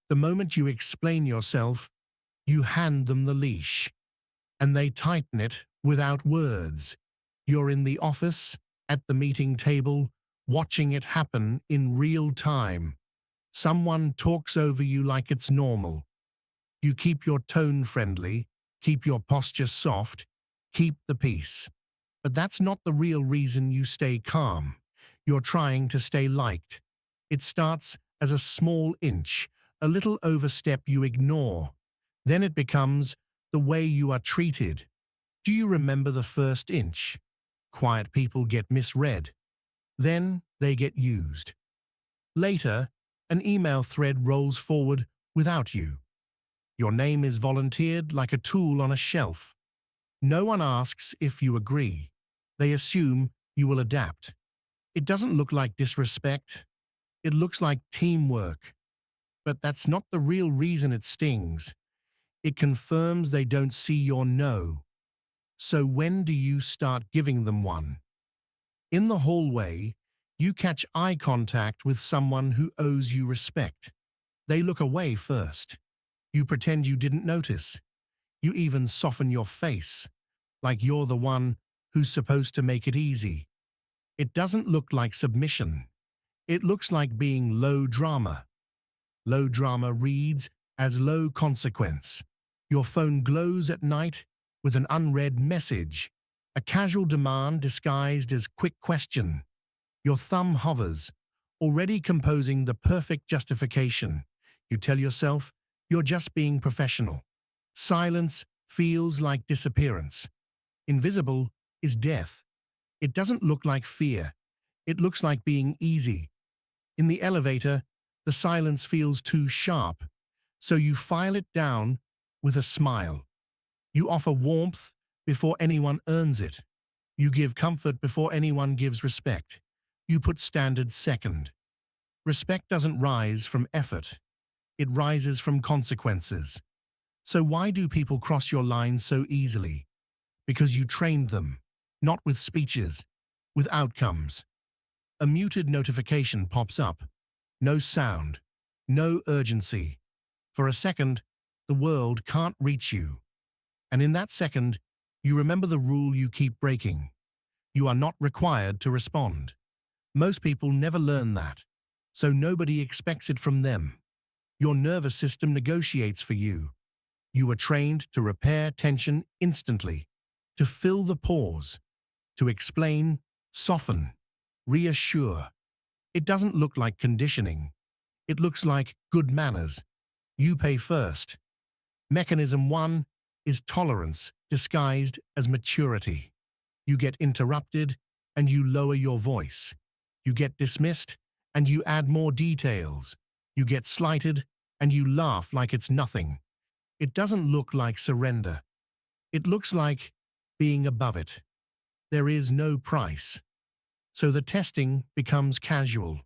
The moment you explain yourself, you hand them the leash, and they tighten it without words. You're in the office, at the meeting table, watching it happen in real time. Someone talks over you like it's normal. You keep your tone friendly, keep your posture soft, keep the peace. But that's not the real reason you stay calm. You're trying to stay liked. It starts as a small inch, a little overstep you ignore. Then it becomes the way you are treated. Do you remember the first inch? Quiet people get misread. Then they get used. Later, an email thread rolls forward without you. Your name is volunteered like a tool on a shelf. No one asks if you agree. They assume you will adapt. It doesn't look like disrespect. It looks like teamwork. But that's not the real reason it stings. It confirms they don't see your no. So when do you start giving them one? In the hallway, you catch eye contact with someone who owes you respect. They look away first. You pretend you didn't notice. You even soften your face, like you're the one who's supposed to make it easy. It doesn't look like submission. It looks like being low drama. Low drama reads as low consequence. Your phone glows at night with an unread message, a casual demand disguised as quick question. Your thumb hovers, already composing the perfect justification. You tell yourself you're just being professional. Silence feels like disappearance. Invisible is death. It doesn't look like fear. It looks like being easy. In the elevator, the silence feels too sharp, so you file it down with a smile. You offer warmth before anyone earns it. You give comfort before anyone gives respect. You put standards second. Respect doesn't rise from effort. It rises from consequences. So why do people cross your line so easily? Because you trained them, not with speeches, with outcomes. A muted notification pops up. No sound, no urgency. For a second, the world can't reach you. And in that second, you remember the rule you keep breaking. You are not required to respond. Most people never learn that, so nobody expects it from them. Your nervous system negotiates for you. You were trained to repair tension instantly, to fill the pause, to explain, soften, reassure. It doesn't look like conditioning. It looks like good manners. You pay first. Mechanism 1 is tolerance disguised as maturity. You get interrupted and you lower your voice. You get dismissed and you add more details. You get slighted and you laugh like it's nothing. It doesn't look like surrender. It looks like being above it. There is no price. So the testing becomes casual.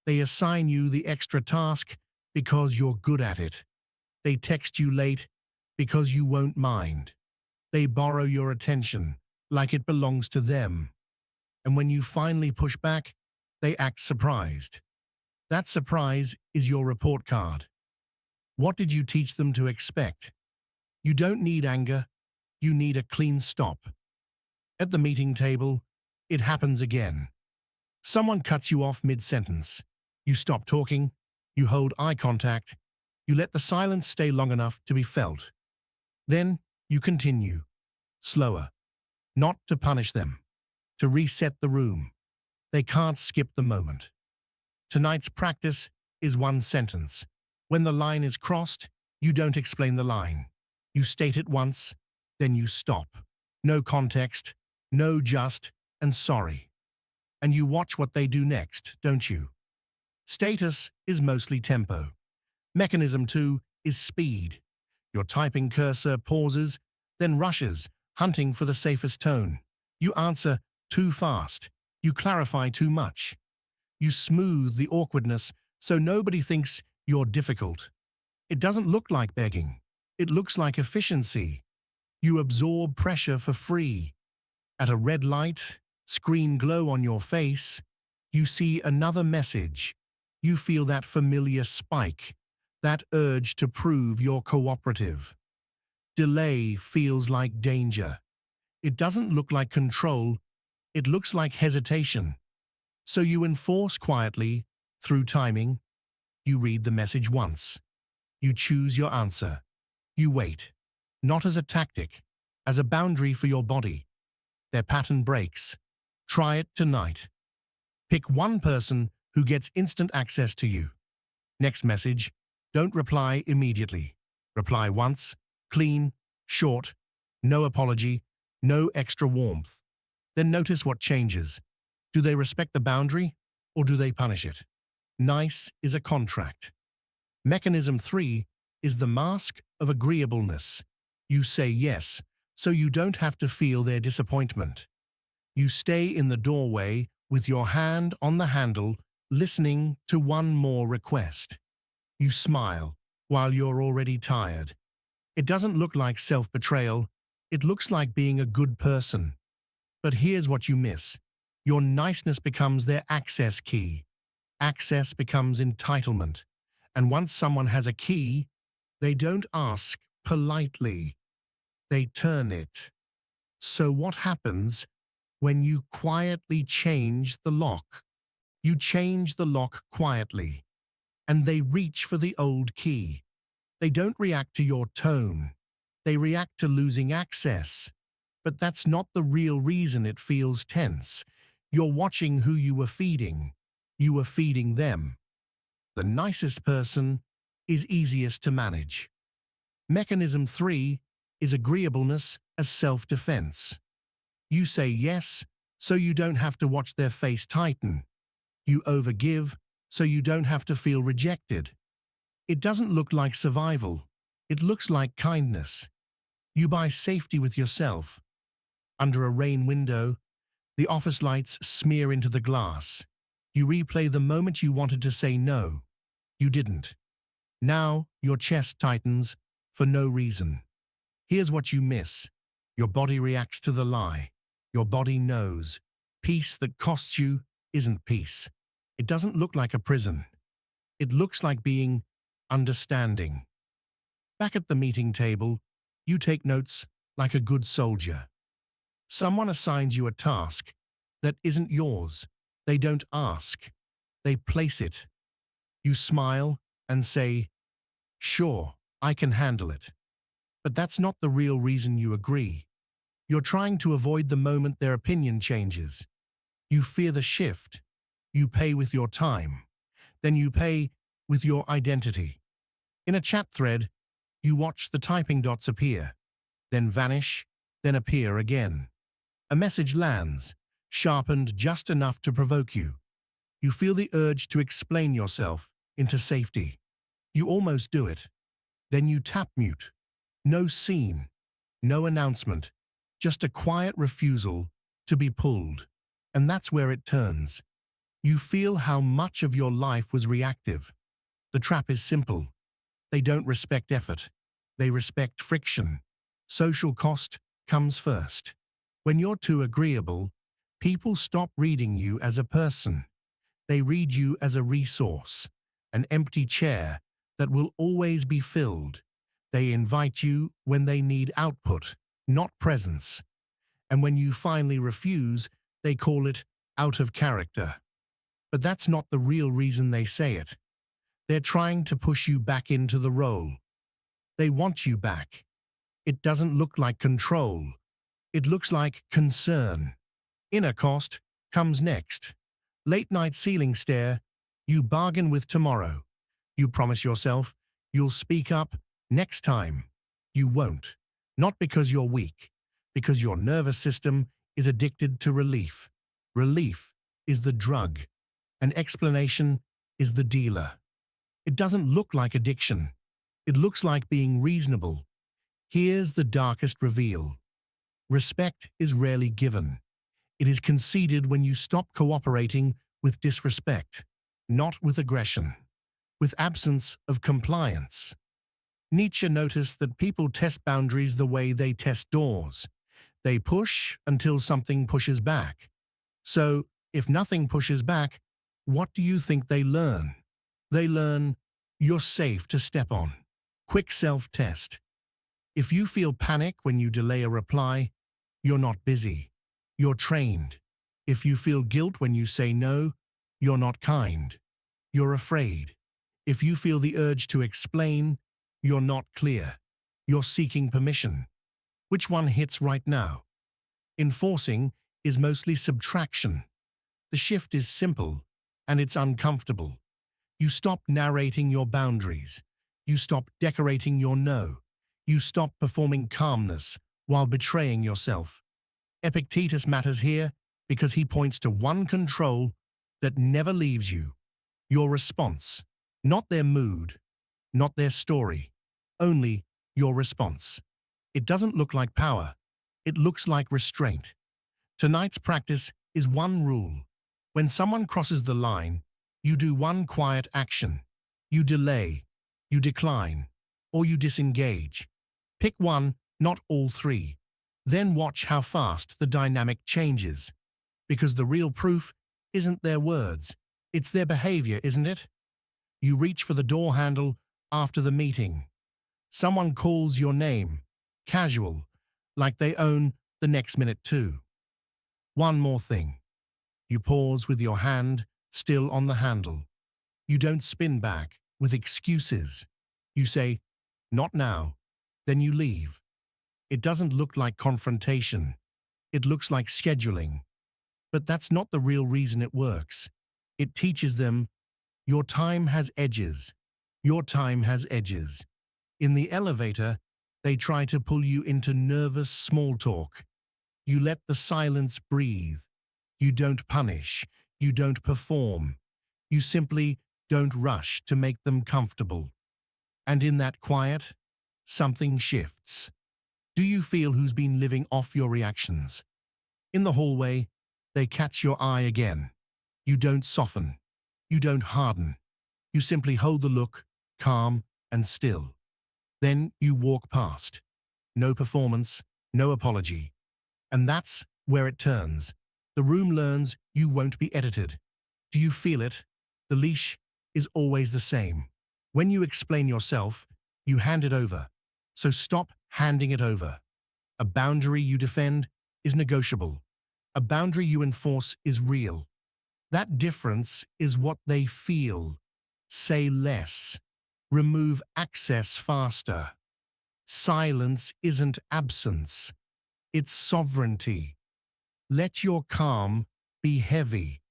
They assign you the extra task because you're good at it. They text you late because you won't mind. They borrow your attention like it belongs to them. And when you finally push back, they act surprised. That surprise is your report card. What did you teach them to expect? You don't need anger. You need a clean stop. At the meeting table, it happens again. Someone cuts you off mid-sentence. You stop talking. You hold eye contact. You let the silence stay long enough to be felt. Then you continue, slower, not to punish them, to reset the room. They can't skip the moment. Tonight's practice is one sentence. When the line is crossed, you don't explain the line. You state it once, then you stop. No context, no just, and sorry. And you watch what they do next, don't you? Status is mostly tempo. Mechanism 2 is speed. Your typing cursor pauses, then rushes, hunting for the safest tone. You answer too fast. You clarify too much. You smooth the awkwardness so nobody thinks you're difficult. It doesn't look like begging. It looks like efficiency. You absorb pressure for free. At a red light, screen glow on your face, you see another message. You feel that familiar spike, that urge to prove you're cooperative. Delay feels like danger. It doesn't look like control, it looks like hesitation. So you enforce quietly, through timing. You read the message once. You choose your answer. You wait, not as a tactic, as a boundary for your body. Their pattern breaks. Try it tonight. Pick one person who gets instant access to you. Next message, don't reply immediately. Reply once, clean, short, no apology, no extra warmth. Then notice what changes. Do they respect the boundary or do they punish it? Nice is a contract. Mechanism 3 is the mask of agreeableness. You say yes, so you don't have to feel their disappointment. You stay in the doorway with your hand on the handle, listening to one more request. You smile while you're already tired. It doesn't look like self-betrayal, it looks like being a good person. But here's what you miss. Your niceness becomes their access key. Access becomes entitlement. And once someone has a key, they don't ask politely. They turn it. So what happens when you quietly change the lock? You change the lock quietly, and they reach for the old key. They don't react to your tone. They react to losing access. But that's not the real reason it feels tense. You're watching who you were feeding. You were feeding them. The nicest person is easiest to manage. Mechanism 3 is agreeableness as self-defense. You say yes, so you don't have to watch their face tighten. You overgive, so you don't have to feel rejected. It doesn't look like survival. It looks like kindness. You buy safety with yourself. Under a rain window, the office lights smear into the glass. You replay the moment you wanted to say no. You didn't. Now your chest tightens for no reason. Here's what you miss. Your body reacts to the lie. Your body knows. Peace that costs you isn't peace. It doesn't look like a prison. It looks like being understanding. Back at the meeting table, you take notes like a good soldier. Someone assigns you a task that isn't yours. They don't ask. They place it. You smile and say, "Sure, I can handle it." But that's not the real reason you agree. You're trying to avoid the moment their opinion changes. You fear the shift. You pay with your time. Then you pay with your identity. In a chat thread, you watch the typing dots appear, then vanish, then appear again. A message lands, sharpened just enough to provoke you. You feel the urge to explain yourself into safety. You almost do it. Then you tap mute. No scene, no announcement, just a quiet refusal to be pulled. And that's where it turns. You feel how much of your life was reactive. The trap is simple. They don't respect effort. They respect friction. Social cost comes first. When you're too agreeable, people stop reading you as a person. They read you as a resource, an empty chair that will always be filled. They invite you when they need output, not presence. And when you finally refuse, they call it out of character. But that's not the real reason they say it. They're trying to push you back into the role. They want you back. It doesn't look like control. It looks like concern. Inner cost comes next. Late night ceiling stare. You bargain with tomorrow. You promise yourself you'll speak up next time. You won't. Not because you're weak, because your nervous system is addicted to relief. Relief is the drug. An explanation is the dealer. It doesn't look like addiction. It looks like being reasonable. Here's the darkest reveal. Respect is rarely given. It is conceded when you stop cooperating with disrespect, not with aggression, with absence of compliance. Nietzsche noticed that people test boundaries the way they test doors. They push until something pushes back. So, if nothing pushes back, what do you think they learn? They learn You're safe to step on. Quick self-test. If you feel panic when you delay a reply, you're not busy. You're trained. If you feel guilt when you say no, you're not kind. You're afraid. If you feel the urge to explain, you're not clear. You're seeking permission. Which one hits right now? Enforcing is mostly subtraction. The shift is simple, and it's uncomfortable. You stop narrating your boundaries. You stop decorating your no. You stop performing calmness while betraying yourself. Epictetus matters here because he points to one control that never leaves you. Your response, not their mood, not their story, only your response. It doesn't look like power. It looks like restraint. Tonight's practice is one rule. When someone crosses the line, you do one quiet action. You delay, you decline, or you disengage. Pick one, not all three. Then watch how fast the dynamic changes. Because the real proof isn't their words, it's their behavior, isn't it? You reach for the door handle after the meeting. Someone calls your name, casual, like they own the next minute too. One more thing. You pause with your hand still on the handle. You don't spin back with excuses. You say, "Not now." Then you leave. It doesn't look like confrontation. It looks like scheduling. But that's not the real reason it works. It teaches them, your time has edges. Your time has edges. In the elevator, they try to pull you into nervous small talk. You let the silence breathe. You don't punish. You don't perform. You simply don't rush to make them comfortable. And in that quiet, something shifts. Do you feel who's been living off your reactions? In the hallway, they catch your eye again. You don't soften. You don't harden. You simply hold the look, calm and still. Then you walk past. No performance, no apology. And that's where it turns. The room learns you won't be edited. Do you feel it? The leash is always the same. When you explain yourself, you hand it over. So stop handing it over. A boundary you defend is negotiable. A boundary you enforce is real. That difference is what they feel. Say less. Remove access faster. Silence isn't absence. It's sovereignty. Let your calm be heavy.